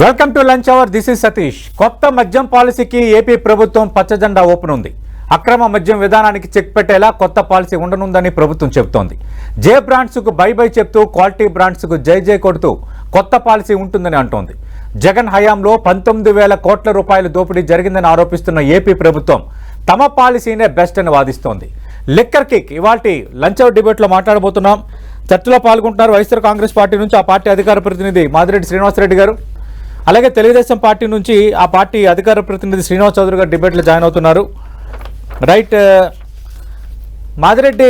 Welcome to lunch hour. This is Satish. కొత్త మద్యం పాలసీకి ఏపీ ప్రభుత్వం పచ్చజెండా ఓపెన్ ఉంది. అక్రమ మద్యం విధానానికి చెక్ పెట్టేలా కొత్త పాలసీ ఉండనుందని ప్రభుత్వం చెబుతోంది. జే బ్రాండ్స్కు బై బై చెప్తూ క్వాలిటీ బ్రాండ్స్కు జై జై కొడుతూ కొత్త పాలసీ ఉంటుందని అంటోంది. జగన్ హయాంలో 19,000 కోట్ల రూపాయల దోపిడీ జరిగిందని ఆరోపిస్తున్న ఏపీ ప్రభుత్వం తమ పాలసీనే బెస్ట్ అని వాదిస్తోంది. లిక్కర్ కిక్ ఇవాల్టి లంచ్ అవర్ డిబేట్లో మాట్లాడబోతున్నాం. చర్చలో పాల్గొంటున్నారు వైఎస్ఆర్ కాంగ్రెస్ పార్టీ నుంచి ఆ పార్టీ అధికార ప్రతినిధి మాదిరెడ్డి శ్రీనివాసరెడ్డి గారు, అలాగే తెలుగుదేశం పార్టీ నుంచి ఆ పార్టీ అధికార ప్రతినిధి శ్రీనివాస్ చౌదరి గారు డిబేట్లో జాయిన్ అవుతున్నారు. రైట్, మాదిరెడ్డి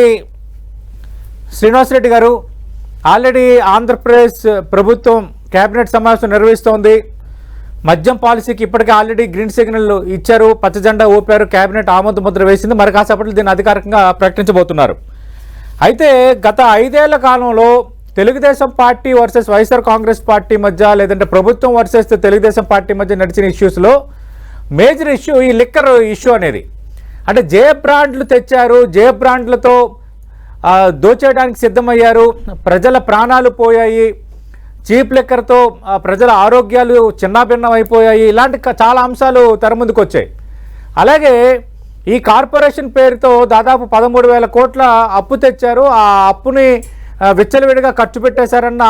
శ్రీనివాసరెడ్డి గారు, ఆల్రెడీ ఆంధ్రప్రదేశ్ ప్రభుత్వం కేబినెట్ సమావేశం నిర్వహిస్తోంది. మద్యం పాలసీకి ఇప్పటికే ఆల్రెడీ గ్రీన్ సిగ్నల్ ఇచ్చారు, పచ్చజెండా ఊపారు, కేబినెట్ ఆమోద ముద్ర వేసింది. మరి కాసేపట్లో దీన్ని అధికారికంగా ప్రకటించబోతున్నారు. అయితే గత 5 ఏళ్ల కాలంలో Telugu Desam party versus YSR Congress party మధ్య, లేదంటే ప్రభుత్వం వర్సెస్ తెలుగుదేశం పార్టీ మధ్య నడిచిన ఇష్యూస్లో మేజర్ ఇష్యూ ఈ లిక్కర్ ఇష్యూ అనేది. అంటే జే బ్రాండ్లు తెచ్చారు, జే బ్రాండ్లతో దోచేయడానికి సిద్ధమయ్యారు, ప్రజల ప్రాణాలు పోయాయి, చీప్ లిక్కర్తో ప్రజల ఆరోగ్యాలు చిన్నాభిన్నం అయిపోయాయి. ఇలాంటి చాలా అంశాలు తెర ముందుకు వచ్చాయి. అలాగే ఈ కార్పొరేషన్ పేరుతో దాదాపు 13,000 కోట్ల అప్పు తెచ్చారు. ఆ అప్పుని విచ్చలవిడిగా ఖర్చు పెట్టేశారన్న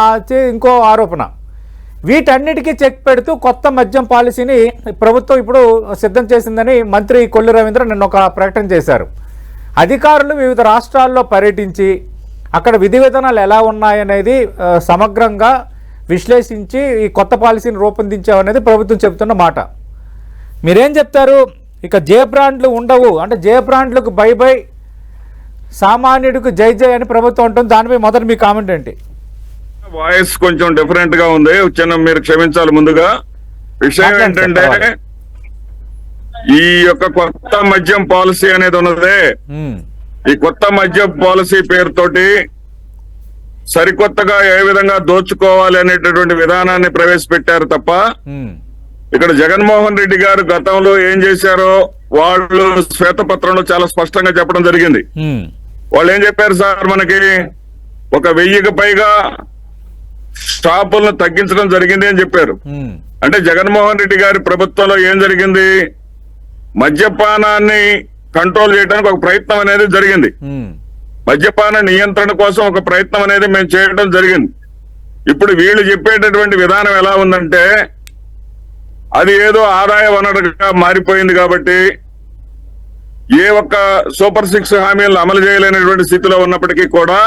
ఇంకో ఆరోపణ. వీటన్నిటికీ చెక్ పెడుతూ కొత్త మద్యం పాలసీని ప్రభుత్వం ఇప్పుడు సిద్ధం చేసిందని మంత్రి కొల్లు రవీంద్ర నిన్న ఒక ప్రకటన చేశారు. అధికారులు వివిధ రాష్ట్రాల్లో పర్యటించి అక్కడ విధి విధానాలు ఎలా ఉన్నాయనేది సమగ్రంగా విశ్లేషించి ఈ కొత్త పాలసీని రూపొందించామనేది ప్రభుత్వం చెబుతున్న మాట. మీరేం చెప్తారు? ఇక జే బ్రాండ్లు ఉండవు అంటే జే బ్రాండ్లకు బై బై, సామాన్యుడికి జై జై అని ప్రభుత్వం ఉంటుంది. దానిపై మొదటి మీ కామెంట్ ఏంటి? వాయిస్ కొంచెం డిఫరెంట్ గా ఉంది, చిన్న మీరు క్షమించాలి. ముందుగా విషయం ఏంటంటే, ఈ యొక్క కొత్త మద్యం పాలసీ అనేది ఉన్నదే, ఈ కొత్త మద్యం పాలసీ పేరుతోటి సరికొత్తగా ఏ విధంగా దోచుకోవాలి అనేటటువంటి విధానాన్ని ప్రవేశపెట్టారు తప్ప, ఇక్కడ జగన్మోహన్ రెడ్డి గారు గతంలో ఏం చేశారో వాళ్ళు శ్వేతపత్రంలో చాలా స్పష్టంగా చెప్పడం జరిగింది. వాళ్ళు ఏం చెప్పారు సార్, మనకి 1,000కి పైగా షాపులను తగ్గించడం జరిగింది అని చెప్పారు. అంటే జగన్మోహన్ రెడ్డి గారి ప్రభుత్వంలో ఏం జరిగింది, మద్యపానాన్ని కంట్రోల్ చేయడానికి ఒక ప్రయత్నం అనేది జరిగింది. మద్యపాన నియంత్రణ కోసం ఒక ప్రయత్నం అనేది మేము చేయడం జరిగింది. ఇప్పుడు వీళ్ళు చెప్పేటటువంటి విధానం ఎలా ఉందంటే, అది ఏదో ఆదాయ వనరుగా మారిపోయింది కాబట్టి ఏ ఒక్క సూపర్ 6 హామీలను అమలు చేయలేనటువంటి స్థితిలో ఉన్నప్పటికీ కూడా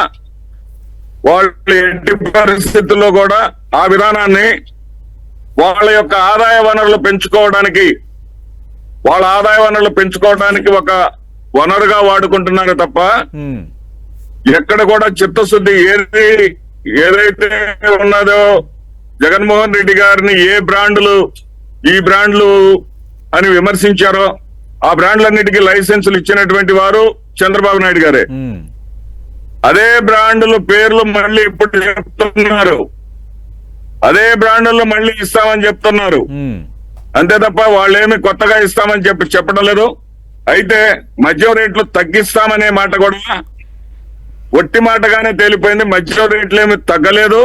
వాళ్ళు ఎట్టి పరిస్థితుల్లో కూడా ఆ విధానాన్ని వాళ్ళ యొక్క ఆదాయ వనరులు పెంచుకోవడానికి, వాళ్ళ ఆదాయ వనరులు పెంచుకోవడానికి ఒక వనరుగా వాడుకుంటున్నారు తప్ప ఎక్కడ కూడా చిత్తశుద్ధి ఏదైతే ఉన్నదో జగన్మోహన్ రెడ్డి గారిని ఏ బ్రాండ్లు ఈ బ్రాండ్లు అని విమర్శించారో ఆ బ్రాండ్లన్నిటికీ లైసెన్సులు ఇచ్చినటువంటి వారు చంద్రబాబు నాయుడు గారే. అదే బ్రాండ్ల పేర్లు మళ్ళీ ఇప్పుడు చెప్తున్నారు, అదే బ్రాండ్లు మళ్ళీ ఇస్తామని చెప్తున్నారు. అంతే తప్ప వాళ్ళేమి కొత్తగా ఇస్తామని చెప్పడం లేదు. అయితే మద్యం రేట్లు తగ్గిస్తామనే మాట కూడా ఒట్టి మాటగానే తేలిపోయింది. మద్యం రేట్లు ఏమి తగ్గలేదు,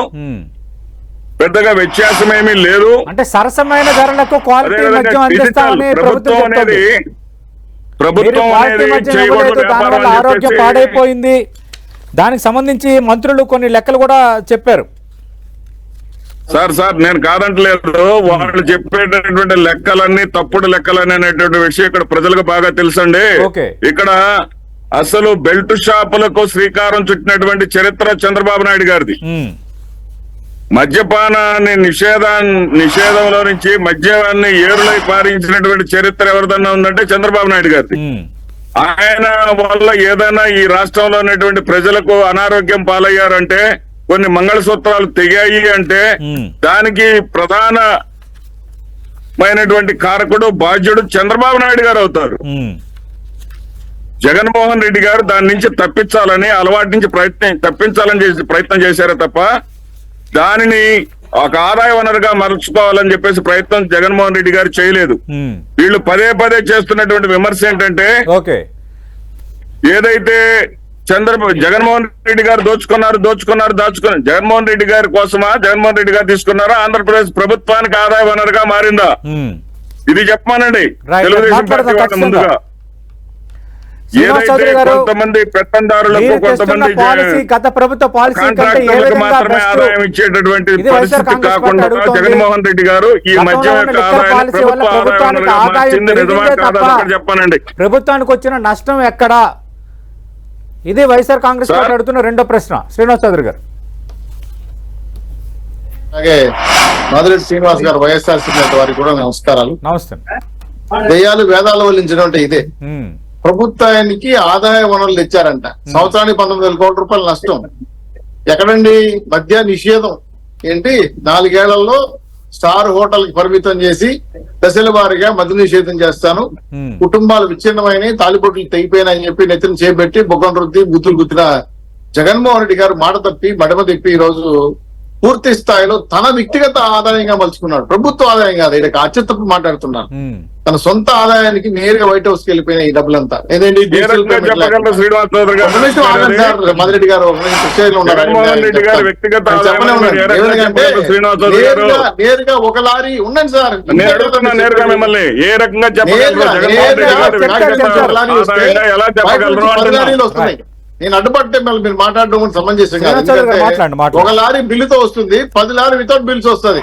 పెద్దగా వ్యత్యాసం ఏమీ లేదు. అంటే సరసమైన ధరలకు క్వాలిటీ మద్యం అందిస్తామని ప్రభుత్వం అనేది ఆరోగ్యం పాడైపోయింది. దానికి సంబంధించి మంత్రులు కొన్ని లెక్కలు కూడా చెప్పారు. సార్ నేను కాదంటలేదు, వాళ్ళు చెప్పేటటువంటి లెక్కలన్నీ తప్పుడు లెక్కలన్నీ అనేటువంటి విషయం ఇక్కడ ప్రజలకు బాగా తెలుసండి. ఇక్కడ అసలు బెల్ట్ షాపులకు శ్రీకారం చుట్టినటువంటి చరిత్ర చంద్రబాబు నాయుడు గారిది. మద్యపానాన్ని నిషేధంలో నుంచి మద్యాన్ని ఏరులై పారించినటువంటి చరిత్ర ఎవరిదన్నా ఉందంటే చంద్రబాబు నాయుడు గారిది. ఆయన వల్ల ఏదైనా ఈ రాష్ట్రంలో ఉన్నటువంటి ప్రజలకు అనారోగ్యం పాలయ్యారంటే, కొన్ని మంగళసూత్రాలు తెగాయి అంటే దానికి ప్రధానమైనటువంటి కారకుడు బాధ్యుడు చంద్రబాబు నాయుడు గారు అవుతారు. జగన్మోహన్ రెడ్డి గారు దాని నుంచి తప్పించాలని, అలవాటు నుంచి తప్పించాలని ప్రయత్నం చేశారే తప్ప దానిని ఒక ఆదాయ వనరుగా మరచుకోవాలని చెప్పేసి ప్రయత్నం జగన్మోహన్ రెడ్డి గారు చేయలేదు. వీళ్ళు పదే చేస్తున్నటువంటి విమర్శ ఏంటంటే, ఏదైతే జగన్మోహన్ రెడ్డి గారు దోచుకున్నారు జగన్మోహన్ రెడ్డి గారి కోసమా జగన్మోహన్ రెడ్డి గారు తీసుకున్నారా ఆంధ్రప్రదేశ్ ప్రభుత్వానికి ఆదాయ వనరుగా మారిందా ఇది చెప్పమానండి తెలుగుదేశం పార్టీ వాళ్ళ ముందుగా. ఏదైతే కొంతమంది పెత్తందారులకు కొంతమంది గత ప్రభుత్వ పాలసీ కాంట్రాక్టర్లకు మాత్రమే ఆదాయం ఇచ్చేటటువంటి పరిస్థితి కాకుండా జగన్మోహన్ రెడ్డి గారు ఈ మధ్య యొక్క ఆదాయాన్ని ప్రభుత్వ ఆదాయంగా మార్చింది నిజమా కాదా ఒకటి చెప్పానండి. ప్రభుత్వానికి వచ్చిన నష్టం ఎక్కడా? ఇది వైఎస్ఆర్ కాంగ్రెస్ పార్టీ అడుగుతున్న రెండో ప్రశ్న. శ్రీనివాస్ చౌదరి గారు. అలాగే మాదిరెడ్డి శ్రీనివాస్ గారు వైఎస్ఆర్సీపీ నేత వారికి కూడా నమస్కారాలు. నమస్తే. దెయ్యాలు వేదాలు వల్లించడం ఇదే. ప్రభుత్వానికి ఆదాయ వనరులు ఇచ్చారంట, సంవత్సరానికి 19,000 కోట్ల రూపాయల నష్టం. ఎక్కడండి మద్య నిషేధం ఏంటి? 4 ఏళ్లలో స్టార్ హోటల్ కి పరిమితం చేసి దశల వారీగా మద్య నిషేధం చేస్తాను, కుటుంబాలు విచ్ఛిన్నమైన తాలిబొట్లు తెగిపోయినాయని చెప్పి నెత్తిని చేపెట్టి బొగ్గం రుద్ది బుద్ధులు గుద్దిన జగన్మోహన్ రెడ్డి గారు మాట తప్పి మడమ తిప్పి ఈ రోజు పూర్తి స్థాయిలో తన వ్యక్తిగత ఆదాయంగా మలుచుకున్నాడు. ప్రభుత్వ ఆదాయం కాదు, ఇక్కడ అత్యుత్తపు మాట్లాడుతున్నారు. తన సొంత ఆదాయానికి నేరుగా వైట్ హౌస్ కి వెళ్ళిపోయిన ఈ డబ్బులంతా ఏదండి? మదిరెడ్డి గారు నేరుగా ఒక లారీ ఉండండి సార్, లారీలు వస్తున్నాయి. నేను అడ్డుపడితే మళ్ళీ మీరు మాట్లాడడం సమంజసం కాదు. ఒక లారీ బిల్లుతో వస్తుంది, 10 లారీ వితౌట్ బిల్స్ వస్తుంది.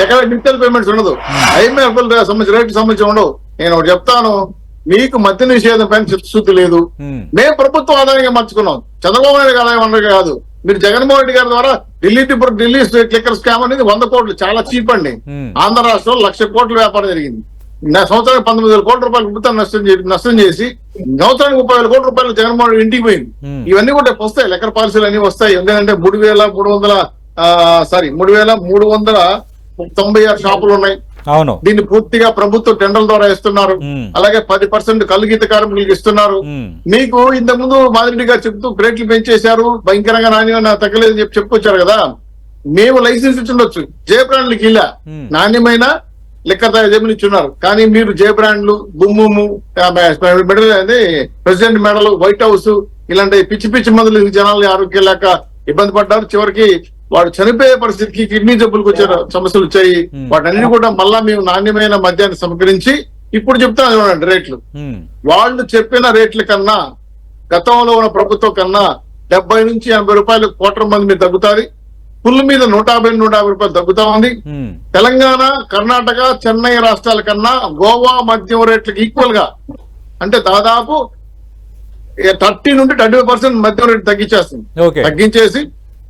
ఎక్కడ డిజిటల్ పేమెంట్స్ ఉండదు, ఐఎంఎఫ్ రేట్ సంబంధించి ఉండవు. నేను ఒకటి చెప్తాను, మీకు మద్య నిషేధం పైన చిత్తశుద్ధి లేదు. మేము ప్రభుత్వ ఆదాయంగా మార్చుకున్నాం, చంద్రబాబు నాయుడు ఆదాయం వనరుగా కాదు. మీరు జగన్మోహన్ రెడ్డి గారి ద్వారా ఢిల్లీ క్లిక్కర్ స్కామ్ అనేది 100 కోట్లు చాలా చీప్ అండి. ఆంధ్ర రాష్ట్రంలో 1,00,000 కోట్ల వ్యాపారం జరిగింది. సంవత్సరానికి 19,000 కోట్ల రూపాయలు ప్రభుత్వం నష్టం చేసి సంవత్సరానికి 30,000 కోట్ల రూపాయలు జగన్మోహన్ రెడ్డి ఇంటికి పోయింది. ఇవన్నీ కూడా వస్తాయి, లెక్కల పాలసీలు అన్ని వస్తాయి. ఎందుకంటే 3,396 షాపులు ఉన్నాయి. దీన్ని పూర్తిగా ప్రభుత్వం టెండర్ల ద్వారా ఇస్తున్నారు. అలాగే 10% కలుగీత కార్మికులకు ఇస్తున్నారు. మీకు ఇంతకుముందు మాదిరెడ్డి గారు చెప్తూ రేట్లు పెంచేశారు, భయంకరంగా నాణ్యమైన తగ్గలేదని చెప్పి చెప్పుకొచ్చారు కదా. మేము లైసెన్స్ ఇచ్చిండొచ్చు, జే బ్రాండ్లకి ఇలా నాణ్యమైన లెక్క జమీన్ ఇచ్చున్నారు. కానీ మీరు జే బ్రాండ్లు, బుమ్ము, మెడల్ అదే ప్రెసిడెంట్ మెడల్, వైట్ హౌస్ ఇలాంటి పిచ్చి పిచ్చి మందులు జనాలు ఆరోగ్యం లేక ఇబ్బంది పడ్డారు. చివరికి వాడు చనిపోయే పరిస్థితికి కిడ్నీ జబ్బులకు వచ్చే సమస్యలు వచ్చాయి. వాటన్నిటి కూడా మళ్ళా మేము నాణ్యమైన మద్యాన్ని సమకరించి ఇప్పుడు చెప్తాను చూడండి రేట్లు. వాళ్ళు చెప్పిన రేట్ల కన్నా గతంలో ఉన్న ప్రభుత్వం కన్నా 70 నుంచి 80 రూపాయలు కోట్ల మంది మీద తగ్గుతాది. పుల్లు మీద 150-150 రూపాయలు తగ్గుతా ఉంది. తెలంగాణ, కర్ణాటక, చెన్నై రాష్ట్రాల కన్నా గోవా మద్యం రేట్లకు ఈక్వల్ గా, అంటే దాదాపు 30 నుండి 25% మద్యం రేటు తగ్గించేస్తుంది. తగ్గించేసి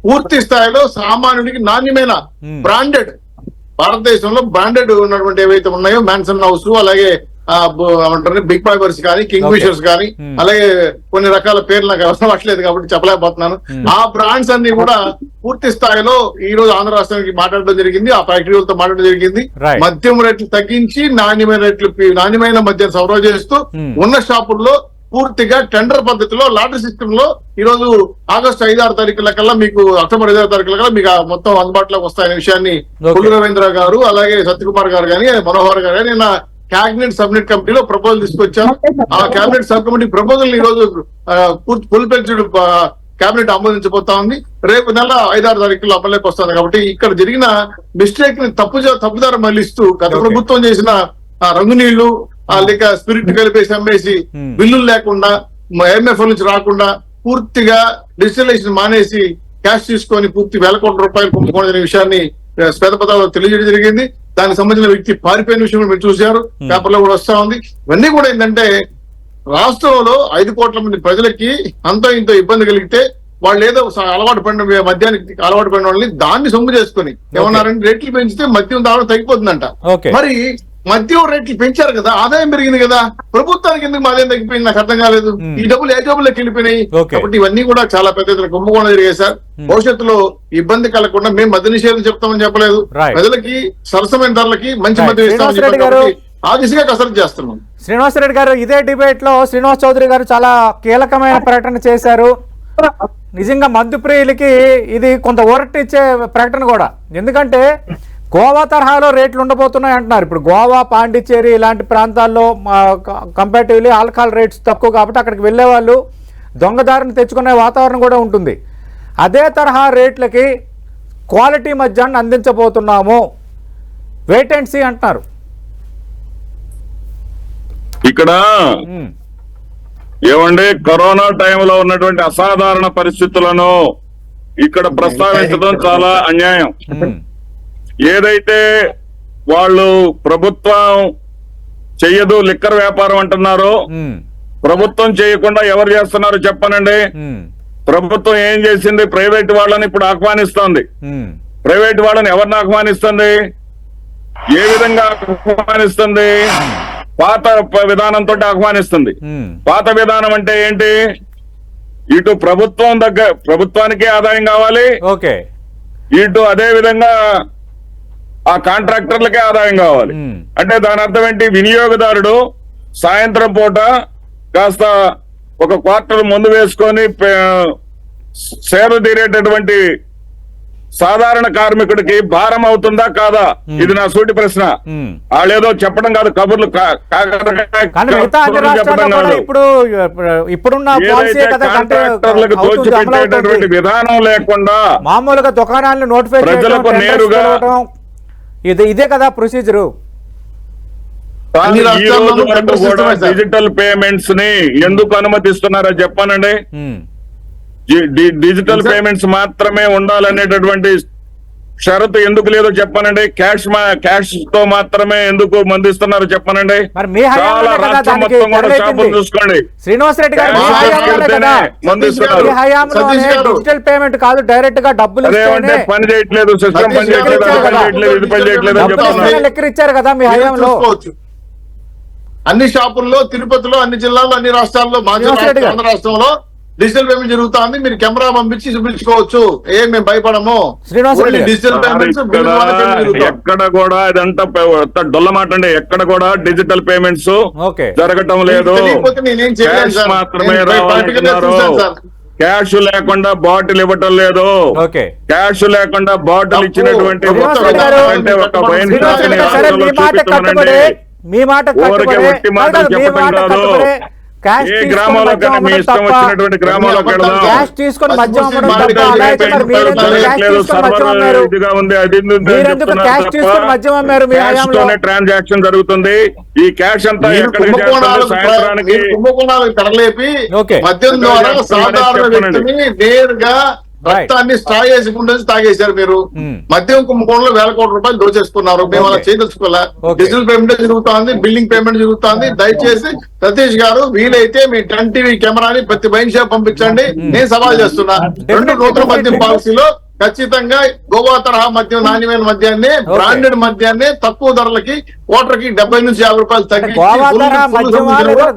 పూర్తి స్థాయిలో సామాన్యుడికి నాణ్యమైన బ్రాండెడ్, భారతదేశంలో బ్రాండెడ్ ఉన్నటువంటి ఏవైతే ఉన్నాయో మ్యాన్సన్ హౌస్, అలాగే బిగ్ ఫైబర్స్ కానీ, కింగ్ ఫిషర్స్ కానీ, అలాగే కొన్ని రకాల పేర్లు నాకు అవసరం పట్టలేదు కాబట్టి చెప్పలేకపోతున్నాను. ఆ బ్రాండ్స్ అన్ని కూడా పూర్తి స్థాయిలో ఈ రోజు ఆంధ్ర రాష్ట్రానికి మాట్లాడడం జరిగింది, ఆ ఫ్యాక్టరీలతో మాట్లాడడం జరిగింది. మద్యం రేట్లు తగ్గించి నాణ్యమైన మద్యం సరఫరా చేస్తూ ఉన్న షాపుల్లో పూర్తిగా టెండర్ పద్ధతిలో లాటరీ సిస్టమ్ లో ఈ రోజు ఆగస్టు 5-6 తారీఖుల కల్లా మీకు, అక్టోబర్ 5-6 తారీఖుల కల్లా మీకు మొత్తం అందుబాటులోకి వస్తాయనే విషయాన్ని కొల్లు రవీంద్ర గారు, అలాగే సత్యకుమార్ గారు కానీ, మనోహర్ గారు కానీ నిన్న క్యాబినెట్ సబ్మిట్ కమిటీలో ప్రపోజల్ తీసుకొచ్చారు. ఆ క్యాబినెట్ సబ్ కమిటీ ప్రపోజల్ ఈ రోజు ఫుల్ పెంచుడు క్యాబినెట్ ఆమోదించబోతా ఉంది. రేపు నెల 5-6 తారీఖుల్లో అమలులోకి వస్తుంది. కాబట్టి ఇక్కడ జరిగిన మిస్టేక్ ని తప్పుదారి మళ్లిస్తూ గత ప్రభుత్వం చేసిన రంగునీళ్లు, లేక స్పిరిట్ కలిపేసి అమ్మేసి బిల్లులు లేకుండా, ఐఎంఎఫ్ నుంచి రాకుండా పూర్తిగా డిజిటలైజేషన్ మానేసి క్యాష్ తీసుకొని పూర్తి 1,000 కోట్ల రూపాయలు కుంభకోణం విషయాన్ని శ్వేతపత్రాల్లో తెలియజేయడం జరిగింది. దానికి సంబంధించిన వ్యక్తి పారిపోయిన విషయం మీరు చూశారు, పేపర్లో కూడా వస్తా ఉంది. ఇవన్నీ కూడా ఏంటంటే రాష్ట్రంలో 5 కోట్ల మంది ప్రజలకి అంతో ఇంతో ఇబ్బంది కలిగితే వాళ్ళు ఏదో అలవాటు పడిన మద్యానికి అలవాటు పడిన వాళ్ళని దాన్ని సొమ్ము చేసుకుని ఏమన్నారంటే రేట్లు పెంచితే మద్యం తాగడం తగ్గిపోతుందంట. మరి మద్యం రేట్లు పెంచారు కదా, ఆదాయం పెరిగింది కదా, ప్రభుత్వానికి ఎందుకు ఆదాయం తగ్గిపోయింది నాకు అర్థం కాలేదు. ఈ డబ్బులు ఏ జబ్బుల్లోకి వెళ్ళిపోయినాయి. కాబట్టి ఇవన్నీ కూడా చాలా పెద్ద ఎత్తున కుంభకోణం జరిగాయి సార్. భవిష్యత్తులో ఇబ్బంది కలగకుండా మేము మద్య నిషేధం చెప్తామని చెప్పలేదు, ప్రజలకి సరసమైన ధరలకి మంచి మద్యం ఇస్తామని చెప్పారు. ఆ దిశగా కసరత్తు చేస్తున్నాం. శ్రీనివాసరెడ్డి గారు, ఇదే డిబేట్ లో శ్రీనివాస్ చౌదరి గారు చాలా కీలకమైన ప్రకటన చేశారు. నిజంగా మద్య ప్రియులకి ఇది కొంత ఊరటిచ్చే ప్రకటన కూడా. ఎందుకంటే గోవా తరహాలో రేట్లు ఉండబోతున్నాయి అంటున్నారు. ఇప్పుడు గోవా, పాండిచ్చేరి ఇలాంటి ప్రాంతాల్లో కంపారిటివ్లీ ఆల్కహాల్ రేట్స్ తక్కువ కాబట్టి అక్కడికి వెళ్ళే వాళ్ళు దొంగదారిని తెచ్చుకునే వాతావరణం కూడా ఉంటుంది. అదే తరహా రేట్లకి క్వాలిటీ మద్యాన్ని అందించబోతున్నాము, వెయిట్ అండ్ సీ అంటున్నారు. ఇక్కడ ఏమండి, కరోనా టైంలో ఉన్నటువంటి అసాధారణ పరిస్థితులను ఇక్కడ ప్రస్తావించడం చాలా అన్యాయం. ఏదైతే వాళ్ళు ప్రభుత్వం చెయ్యదు లిక్కర్ వ్యాపారం అంటున్నారో, ప్రభుత్వం చేయకుండా ఎవరు చేస్తున్నారు చెప్పనండి. ప్రభుత్వం ఏం చేసింది? ప్రైవేట్ వాళ్ళని ఇప్పుడు ఆహ్వానిస్తోంది. ప్రైవేట్ వాళ్ళని ఎవరిని ఆహ్వానిస్తుంది? ఏ విధంగా ఆహ్వానిస్తుంది? పాత విధానంతో ఆహ్వానిస్తుంది. పాత విధానం అంటే ఏంటి? ఇటు ప్రభుత్వానికి ఆదాయం కావాలి, ఓకే, ఇటు అదే విధంగా ఆ కాంట్రాక్టర్లకే ఆదాయం కావాలి. అంటే దాని అర్థం ఏంటి? వినియోగదారుడు సాయంత్రం పూట కాస్త ఒక క్వార్టర్ ముందు వేసుకొని సేద తీరేటటువంటి సాధారణ కార్మికుడికి భారం అవుతుందా కాదా? ఇది నా సూటి ప్రశ్న. వాళ్ళేదో చెప్పడం కాదు, కబుర్లు దోచిపెట్టేటటువంటి విధానం లేకుండా మామూలుగా దుకాణాలను నోటిఫై ప్రజలకు నేరుగా ఇదే కదా ప్రొసీజరు. డిజిటల్ పేమెంట్స్ ని ఎందుకు అనుమతిస్తున్నారో చెప్పానండి. డిజిటల్ పేమెంట్స్ మాత్రమే ఉండాలనేటటువంటి షరతు ఎందుకు లేదో చెప్పానండి. క్యాష్ తో మాత్రమే ఎందుకు మందిస్తున్నారు చెప్పానండి. చాలా రాష్ట్రం మొత్తం కూడా షాపులు చూసుకోండి, శ్రీనివాసరెడ్డి గారు డిజిటల్ పేమెంట్ కాదు, డైరెక్ట్ గా డబ్బులు పని చేయట్లేదు, సిస్టమ్ పని చేయట్లేదు, ఇది పని చేయట్లేదు అని చెప్తున్నారు. లెక్కలు ఇచ్చారు కదా మీ హయాంలో. అన్ని షాపుల్లో, తిరుపతిలో, అన్ని జిల్లాల్లో, అన్ని రాష్ట్రాల్లో, ఆంధ్ర రాష్ట్రంలో డిజిటల్ పేమెంట్ జరుగుతుంది. మీరు కెమెరా పంపించి చూపించుకోవచ్చు, మేము భయపడము. డిజిటల్ పేమెంట్స్ ఎక్కడ కూడా ఇదంతా డొల్ల మాట అండి. ఎక్కడ కూడా డిజిటల్ పేమెంట్స్ జరగటం లేదు, మాత్రమే రావాలంటున్నారు. క్యాష్ లేకుండా బాటిల్ ఇవ్వటం లేదు. క్యాష్ లేకుండా బాటిల్ ఇచ్చినటువంటి అంటే ఒక వైన్ షాప్ మీ మాట ఒట్టి మాటలు చెప్పడం కాదు. ఏ గ్రామంలో మీ ఇష్టం వచ్చినటువంటి గ్రామంలోకి ఇదిగా ఉంది, అది ట్రాన్సాక్షన్ జరుగుతుంది. ఈ క్యాష్ అంతా సాయంత్రానికి కుంభకోణాలకు తరలేపి మద్యం ద్వారా సాధారణ వ్యక్తిని నేరుగా రక్తాన్ని తాగేసుకుంటే తాగేశారు. మీరు మద్యం కుంభకోణంలో వేల కోట్ల రూపాయలు దోచేసుకున్నారు. మేము అలా చేయదలుచుకోలే. డిజిటల్ పేమెంట్ జరుగుతుంది, బిల్లింగ్ పేమెంట్ జరుగుతుంది. దయచేసి సతీష్ గారు వీలైతే మీ 10 టీవీ కెమెరాని ప్రతి వైన్ షాప్ పంపించండి. నేను సవాల్ చేస్తున్నా, 2 నూతన మద్యం పాలసీలో ఖచ్చితంగా గోవా తరహా మద్యం, నాణ్యమైన మద్యాన్ని, బ్రాండెడ్ మద్యాన్ని తక్కువ ధరలకి ఓటర్కి 70 నుంచి 50 రూపాయలు తగ్గి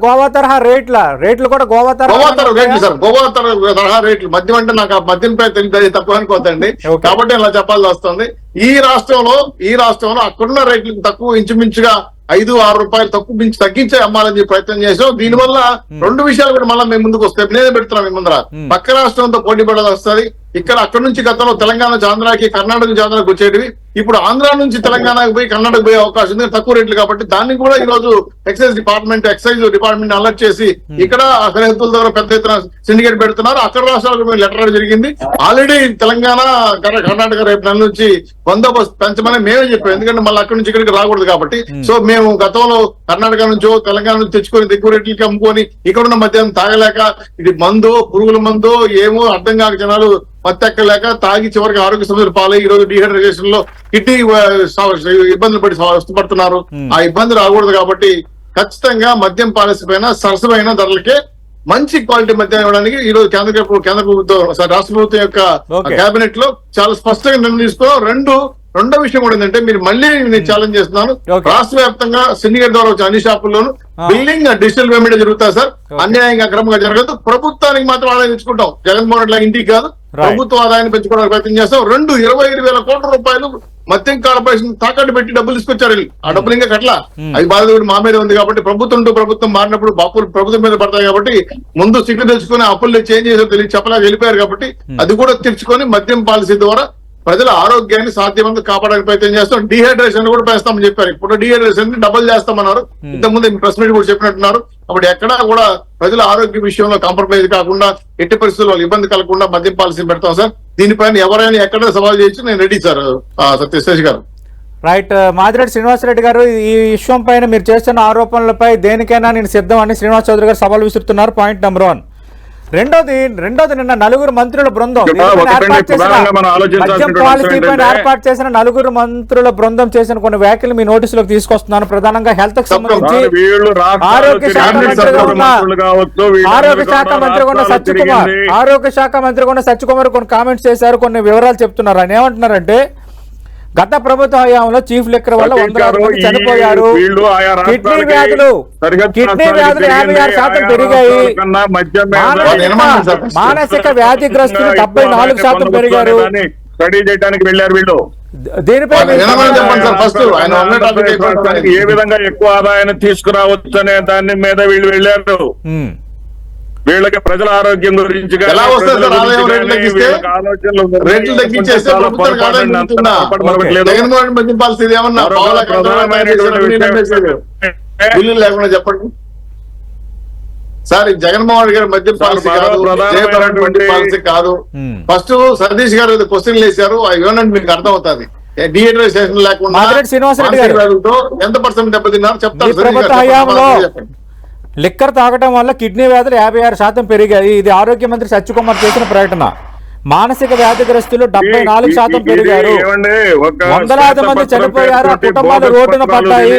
గోవా తరహా రేట్లు కూడా గోవా రేట్లు సార్, గోవా తరహా రేట్లు. మద్యం అంటే నాకు ఆ మద్యం పై తెలియదు, తక్కువ అనుకోతండి. కాబట్టి ఇలా చెప్పాల్సి వస్తుంది. ఈ రాష్ట్రంలో అక్కడున్న రేట్లకు తక్కువ, ఇంచుమించుగా 5-6 రూపాయలు తక్కువ మించి తగ్గించే అమ్మాలని చెప్పి ప్రయత్నం చేసాం. దీనివల్ల 2 విషయాలు కూడా మళ్ళీ మేము ముందుకు వస్తాయి. నేనే పెడుతున్నాం మీ ముందర. పక్క రాష్ట్రంతో పోటీ పడాల్సి వస్తుంది. అక్కడ నుంచి గతంలో తెలంగాణ నుంచి ఆంధ్రాకి, కర్ణాటక నుంచి ఆంధ్రాకి వచ్చేటివి ఇప్పుడు ఆంధ్ర నుంచి తెలంగాణకు పోయి కర్ణాటక పోయే అవకాశం ఉంది, తక్కువ రేట్లు కాబట్టి. దాన్ని కూడా ఈ రోజు ఎక్సైజ్ డిపార్ట్మెంట్ అలర్ట్ చేసి ఇక్కడ సరిహద్దుల ద్వారా పెద్ద ఎత్తున సిండికేట్ పెడుతున్నారు. అక్కడ రాష్ట్రాలకు మేము లెటర్ జరిగింది. ఆల్రెడీ తెలంగాణ, కర్ణాటక రేపు నెల నుంచి బందోబస్తు పెంచమని మేమే చెప్పాం. ఎందుకంటే మళ్ళీ అక్కడి నుంచి ఇక్కడికి రాకూడదు కాబట్టి. సో మేము గతంలో కర్ణాటక నుంచో తెలంగాణ నుంచి తెచ్చుకొని ఎక్కువ రేట్లకి అమ్ముకొని ఇక్కడున్న మద్యాన్ని తాగలేక, ఇది మందో పురుగుల మందో ఏమో అర్థం కాక జనాలు మత్తెక్కలేక తాగి చివరికి ఆరోగ్య సమస్యలు పాలై ఈ రోజు డీహైడ్రేషన్ లో కిడ్నీ ఇబ్బందులు పడి వస్తుపడుతున్నారు. ఆ ఇబ్బంది రాకూడదు కాబట్టి ఖచ్చితంగా మద్యం పాలసీ పైన సరసమైన ధరలకే మంచి క్వాలిటీ మద్యం ఇవ్వడానికి ఈ రోజు కేంద్ర ప్రభుత్వం, రాష్ట్ర ప్రభుత్వం యొక్క కేబినెట్ లో చాలా స్పష్టంగా నిర్ణయం తీసుకోవడం. రెండో విషయం కూడా ఏంటంటే, మీరు మళ్ళీ నేను ఛాలెంజ్ చేస్తున్నాను, రాష్ట్ర వ్యాప్తంగా సిండికేట్ ద్వారా వచ్చే అన్ని షాపుల్లోనూ బిల్లింగ్ డిజిటల్ పేమెంట్ జరుగుతుంది సార్. అన్యాయంగా అక్రమంగా జరగదు. ప్రభుత్వానికి మాత్రం ఆదాయం తెచ్చుకుంటాం. జగన్మోహన్ రెడ్డి ఇంటికి కాదు, ప్రభుత్వ ఆదాయాన్ని పెంచుకోవడానికి ప్రయత్నం చేస్తాం. 25,000 కోట్ల రూపాయలు మద్యం కార్పొరేషన్ తాకట్టు పెట్టి డబ్బులు తీసుకొచ్చారు. ఆ డబ్బులు ఇంకా కట్ల, అది బాధ మా మీద ఉంది కాబట్టి ప్రభుత్వం మారినప్పుడు బాపులు ప్రభుత్వం మీద పడతాయి కాబట్టి ముందు సిగ్గు తెచ్చుకుని అప్పులు చేంజ్ చేసో తెలియదు చెప్పలేక వెళ్ళిపోయారు కాబట్టి అది కూడా తెచ్చుకొని మద్యం పాలసీ ద్వారా ప్రజల ఆరోగ్యాన్ని సాధ్యమంత కాపాడడానికి ప్రయత్నం చేస్తాం. డీహైడ్రేషన్ కూడా పెంచుతామని చెప్పారు. ఇప్పుడు డీహైడ్రేషన్ డబుల్ చేస్తామన్నారు. ఇంతకుముందు ప్రెస్ మీట్ కూడా చెప్పినట్టున్నారు. అప్పుడు ఎక్కడా కూడా ప్రజల ఆరోగ్య విషయంలో కాంప్రమైజ్ కాకుండా ఎట్టి పరిస్థితుల్లో ఇబ్బంది కలగకుండా మద్యం పాలసీ పెడతాం సార్. దీనిపైన ఎవరైనా ఎక్కడ సవాల్ చేయొచ్చు, నేను రెడీ సార్. సత్యశేష్ గారు. రైట్. మాదిరెడ్డి శ్రీనివాసరెడ్డి గారు, ఈ విషయం పైన మీరు చేస్తున్న ఆరోపణలపై దేనికైనా నేను సిద్ధం అని శ్రీనివాస్ చౌదరి గారు సవాల్ విసురుతున్నారు. Point number 1. రెండోది నిన్న నలుగురు మంత్రుల బృందం మద్యం పాలసీ పైన ఏర్పాటు చేసిన నలుగురు మంత్రుల బృందం చేసిన కొన్ని వ్యాఖ్యలు మీ నోటీసులోకి తీసుకొస్తున్నాను. ప్రధానంగా హెల్త్ కి సంబంధించి ఆరోగ్య శాఖ మంత్రి కూడా సత్యకుమార్ కొన్ని కామెంట్స్ చేశారు, కొన్ని వివరాలు చెప్తున్నారు. ఆయన ఏమంటున్నారంటే, గత ప్రభుత్వ హయాంలో చీఫ్ లిక్కర్ వల్ల 100 మంది చనిపోయారు, కిడ్నీ వ్యాధులు 56% పెరిగాయి, మానసిక వ్యాధిగ్రస్తులు 74% పెరిగారు. స్టడీ చేయడానికి వెళ్ళారు వీళ్ళు. దీనిపై ఏ విధంగా ఎక్కువ ఆదాయాన్ని తీసుకురావచ్చు అనే దాని మీద వీళ్ళు వెళ్ళారు. వీళ్ళకి ప్రజల ఆరోగ్యం గురించి లేకుండా చెప్పండి సార్. జగన్మోహన్ రెడ్డి గారి మద్యం పాలసీ పాలసీ కాదు. ఫస్ట్ సతీష్ గారు క్వశ్చన్ వేశారు, అవి ఏమనంటే మీకు అర్థం అవుతుంది. డిహైడ్రేషన్ లేకుండా ఎంత పర్సెంట్ దెబ్బతిన్నారు చెప్తారు. లిక్కర్ తాగడం వల్ల కిడ్నీ వ్యాధులు 56% పెరిగాయి. ఇది ఆరోగ్య మంత్రి సత్యకుమార్ చేసిన ప్రకటన. మానసిక వ్యాధిగ్రస్తులు 74% పెరిగారు, వందలాది మంది చనిపోయారు, కుటుంబాలు రోడ్డున పడ్డాయి.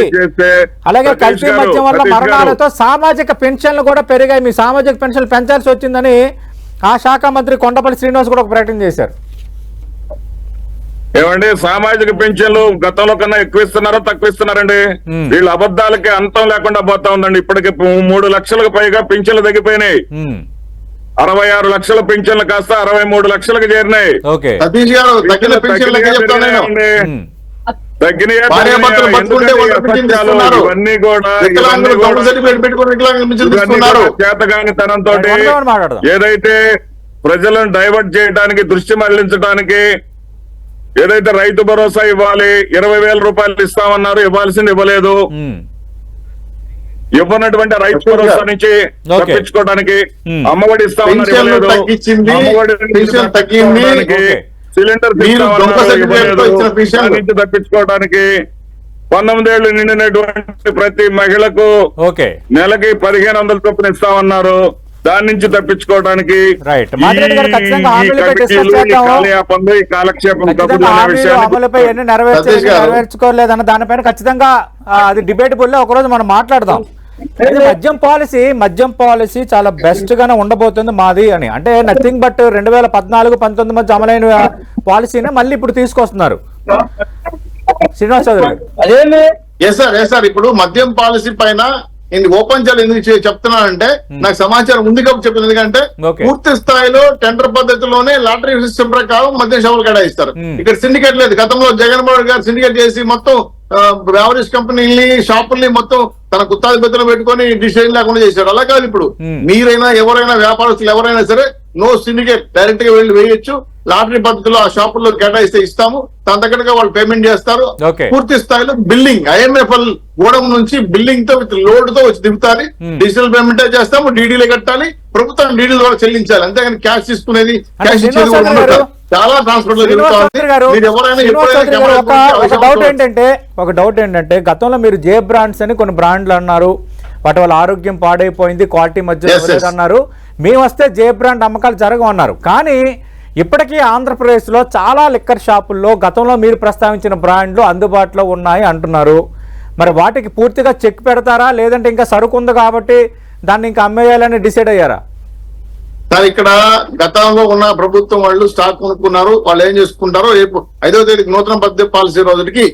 అలాగే కల్తీ మద్యం వల్ల మరణాలతో సామాజిక పెన్షన్లు కూడా పెరిగాయి. మీ సామాజిక పెన్షన్లు పెంచాల్సి వచ్చిందని ఆ శాఖ మంత్రి కొండపల్లి శ్రీనివాస్ కూడా ఒక ప్రకటన చేశారు. ఏమండి, సామాజిక పెన్షన్లు గతంలో కన్నా ఎక్కువ ఇస్తున్నారో తక్కువ ఇస్తున్నారండి? వీళ్ళ అబద్ధాలకి అంతం లేకుండా పోతా ఉందండి. ఇప్పటికి 3 లక్షలకు పైగా పెన్షన్లు తగ్గిపోయినాయి. 66 లక్షల పెన్షన్లు కాస్త 63 లక్షలకు చేరినాయి. ఇవన్నీ కూడా చేతగానితనంతో ఏదైతే ప్రజలను డైవర్ట్ చేయడానికి, దృష్టి మళ్లించడానికి, ఏదైతే రైతు భరోసా ఇవ్వాలి, 20,000 రూపాయలు ఇస్తామన్నారు, ఇవ్వాల్సింది ఇవ్వలేదు. ఇవ్వనటువంటి రైతు భరోసా నుంచి తప్పించుకోవడానికి అమ్మఒడి ఇస్తామన్నారు, ఇవ్వలేదు. సిలిండర్ నుంచి తప్పించుకోవడానికి 19 ఏళ్లు నిండినటువంటి ప్రతి మహిళకు నెలకి 1500 చొప్పున ఇస్తామన్నారు. దాని నుంచి తప్పించుకోవడానికి అమలుపై ఎన్ని నెరవేర్చుకోలేదన్న దానిపైన ఖచ్చితంగా అది డిబేటబుల్ ఒకరోజు మనం మాట్లాడదాం. మద్యం పాలసీ చాలా బెస్ట్ గానే ఉండబోతుంది మాది అని, అంటే నథింగ్ బట్ 2014-19 మధ్య అమలైన పాలసీనే మళ్ళీ ఇప్పుడు తీసుకొస్తున్నారు. శ్రీనివాస్ చౌదరి సార్, ఇప్పుడు మద్యం పాలసీ పైన ఓపెన్ చేయాలి ఎందుకు చెప్తున్నానంటే, నాకు సమాచారం ఉంది కాబట్టి చెప్తున్నాను. ఎందుకంటే పూర్తి స్థాయిలో టెండర్ పద్ధతిలోనే లాటరీ సిస్టమ్ ప్రకారం మద్యం షాపులు కేటాయిస్తారు. ఇక్కడ సిండికేట్ లేదు. గతంలో జగన్మోహన్ గారు సిండికేట్ చేసి మొత్తం బెవరేజ్ కంపెనీల్ని, షాపుల్ని మొత్తం తన గుత్తాధిపత్యంలో పెట్టుకొని డిసిషన్ లేకుండా చేశాడు. అలా కాదు, ఇప్పుడు మీరైనా ఎవరైనా వ్యాపారస్తులు ఎవరైనా సరే నో సిండికేట్, డైరెక్ట్ గా వెళ్ళి వేయొచ్చు. లాటరీ పద్ధతిలో ఆ షాపుల్లో కేటాయిస్తే ఇస్తాము, దాని తగ్గట్టుగా వాళ్ళు పేమెంట్ చేస్తారు. పూర్తి స్థాయిలో బిల్లింగ్ IMFL గోడౌన్ నుంచి బిల్లింగ్ తో విత్ లోడ్ తో వచ్చి దిగుతారు. డిజిటల్ పేమెంటే చేస్తాము, డీడీలే కట్టాలి, ప్రభుత్వం డీడీల ద్వారా చెల్లించాలి. అంతేగాని క్యాష్ తీసుకునేది, క్యాష్ ఇచ్చేది చాలా ట్రాన్స్పోర్ట్ లో జరుగుతుంది. ఒక డౌట్ ఏంటంటే గతంలో మీరు జే బ్రాండ్స్ అని కొన్ని బ్రాండ్లు అన్నారు, వాటి వల్ల ఆరోగ్యం పాడైపోయింది, క్వాలిటీ మధ్య అన్నారు. మేము వస్తే జే బ్రాండ్ అమ్మకాలు జరగమన్నారు. కానీ ఇప్పటికీ ఆంధ్రప్రదేశ్లో చాలా లిక్కర్ షాపుల్లో గతంలో మీరు ప్రస్తావించిన బ్రాండ్లు అందుబాటులో ఉన్నాయి అంటున్నారు. మరి వాటికి పూర్తిగా చెక్ పెడతారా, లేదంటే ఇంకా సరుకు ఉంది కాబట్టి దాన్ని ఇంకా అమ్మేయాలని డిసైడ్ అయ్యారా? సార్, ఇక్కడ గతంలో ఉన్న ప్రభుత్వం వాళ్ళు స్టాక్ కొనుక్కున్నారు. వాళ్ళు ఏం చేసుకుంటారో, రేపు 5వ తేదీకి నూతన పద్ధతి పాలసీ రోజుకి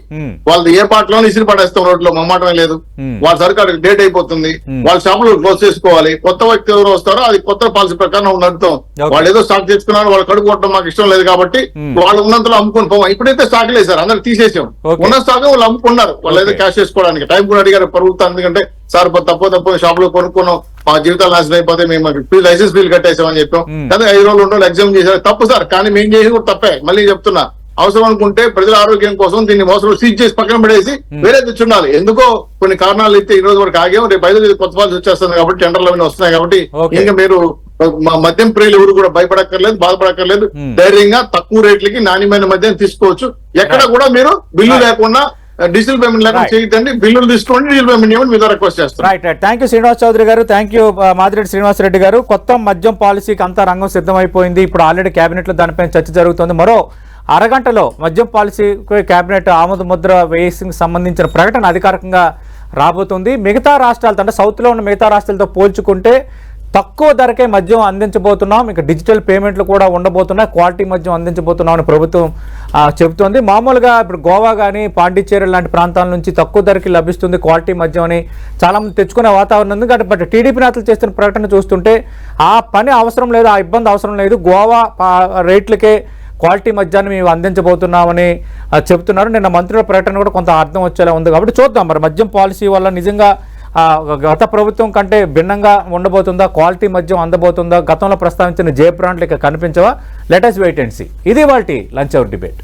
వాళ్ళది ఏ పాటలో ఇసిరి పడేస్తాం, రోడ్లో మమ్మాటమే లేదు. వాళ్ళ సరుకు డేట్ అయిపోతుంది, వాళ్ళ షాపులు క్లోజ్ చేసుకోవాలి. కొత్త వ్యక్తి ఎవరు వస్తారో అది కొత్త పాలసీ ప్రకారం నడుపుతాం. వాళ్ళు ఏదో స్టాక్ తెచ్చుకున్నారు, వాళ్ళు కడుపు కొట్టడం మాకు ఇష్టం లేదు కాబట్టి వాళ్ళు ఉన్నంతలో అమ్ముకుని పోవాలి. ఇప్పుడైతే స్టాక్ లేదు సార్, అందరు తీసేసాం. ఉన్న స్టాక్ వాళ్ళు అమ్ముకున్నారు, వాళ్ళు ఏదో క్యాష్ చేసుకోవడానికి. టైం కూడా అడిగారు ప్రభుత్వం, ఎందుకంటే సార్ తప్పు షాప్ లో కొనుక్కున్నాం, మా జీవితాలు నాశనం అయిపోతే మేము లైసెన్స్ బిల్ కట్టేసామని చెప్పాం. కానీ 5 రోజులు 2 రోజులు ఎగ్జామ్ చేశారు. తప్పు సార్, కానీ మేము చేసి కూడా తప్పే. మళ్ళీ చెప్తున్నా, అవసరం అనుకుంటే ప్రజల ఆరోగ్యం కోసం దీన్ని మోసం సీజ్ చేసి పక్కన పడేసి వేరే తెచ్చుండాలి. ఎందుకో కొన్ని కారణాలు అయితే ఈ రోజు వరకు ఆగాం. రేపు 5 కొత్త పాలసీ వచ్చేస్తుంది కాబట్టి టెండర్లు అవన్నీ వస్తున్నాయి కాబట్టి ఇంకా మీరు మద్యం ప్రియులు ఎవరు కూడా భయపడక్కర్లేదు, బాధపడక్కర్లేదు. ధైర్యంగా తక్కువ రేట్లకి నాణ్యమైన మద్యం తీసుకోవచ్చు. ఎక్కడ కూడా మీరు బిల్లు లేకుండా డిజిటల్ పేమెంట్ లేకుండా చేయొద్దండి. బిల్లులు తీసుకోండి, డిజిటల్ పేమెంట్ ఇవ్వండి. మీద రిక్వెస్ట్ చేస్తాను. Right. Thank you Srinivas Chowdary garu, thank you Madireddy Srinivas Reddy garu. కొత్త మద్యం పాలసీకి అంతా రంగం సిద్ధమైపోయింది. ఇప్పుడు ఆల్రెడీ కేబినెట్ లో దానిపై చర్చ జరుగుతుంది. మరో అరగంటలో మద్యం పాలసీకి కేబినెట్ ఆమోద ముద్ర వేసి సంబంధించిన ప్రకటన అధికారికంగా రాబోతుంది. మిగతా రాష్ట్రాలతో అంటే సౌత్ లో ఉన్న మిగతా రాష్ట్రాలతో పోల్చుకుంటే తక్కువ ధరకే మద్యం అందించబోతున్నాం, ఇంకా డిజిటల్ పేమెంట్లు కూడా ఉండబోతున్నాయి, క్వాలిటీ మద్యం అందించబోతున్నాం అని ప్రభుత్వం చెబుతోంది. మామూలుగా ఇప్పుడు గోవా కానీ పాండిచ్చేరి లాంటి ప్రాంతాల నుంచి తక్కువ ధరకి లభిస్తుంది క్వాలిటీ మద్యం అని చాలామంది తెచ్చుకునే వాతావరణం ఉంది. కాబట్టి బట్ టీడీపీ నేతలు చేస్తున్న ప్రకటన చూస్తుంటే ఆ పని అవసరం లేదు, ఆ ఇబ్బంది అవసరం లేదు, గోవా రేట్లకే క్వాలిటీ మద్యాన్ని మేము అందించబోతున్నామని చెప్తున్నారు. నిన్న మంత్రుల ప్రకటన కూడా కొంత అర్థం వచ్చేలా ఉంది. కాబట్టి చూద్దాం మరి మద్యం పాలసీ వల్ల నిజంగా గత ప్రభుత్వం కంటే భిన్నంగా ఉండబోతుందా, క్వాలిటీ మద్యం అందబోతుందా, గతంలో ప్రస్తావించిన జే బ్రాండ్లు ఇక కనిపించవా? Let us wait and see. ఇది వాటి లంచ్ అవర్ డిబేట్.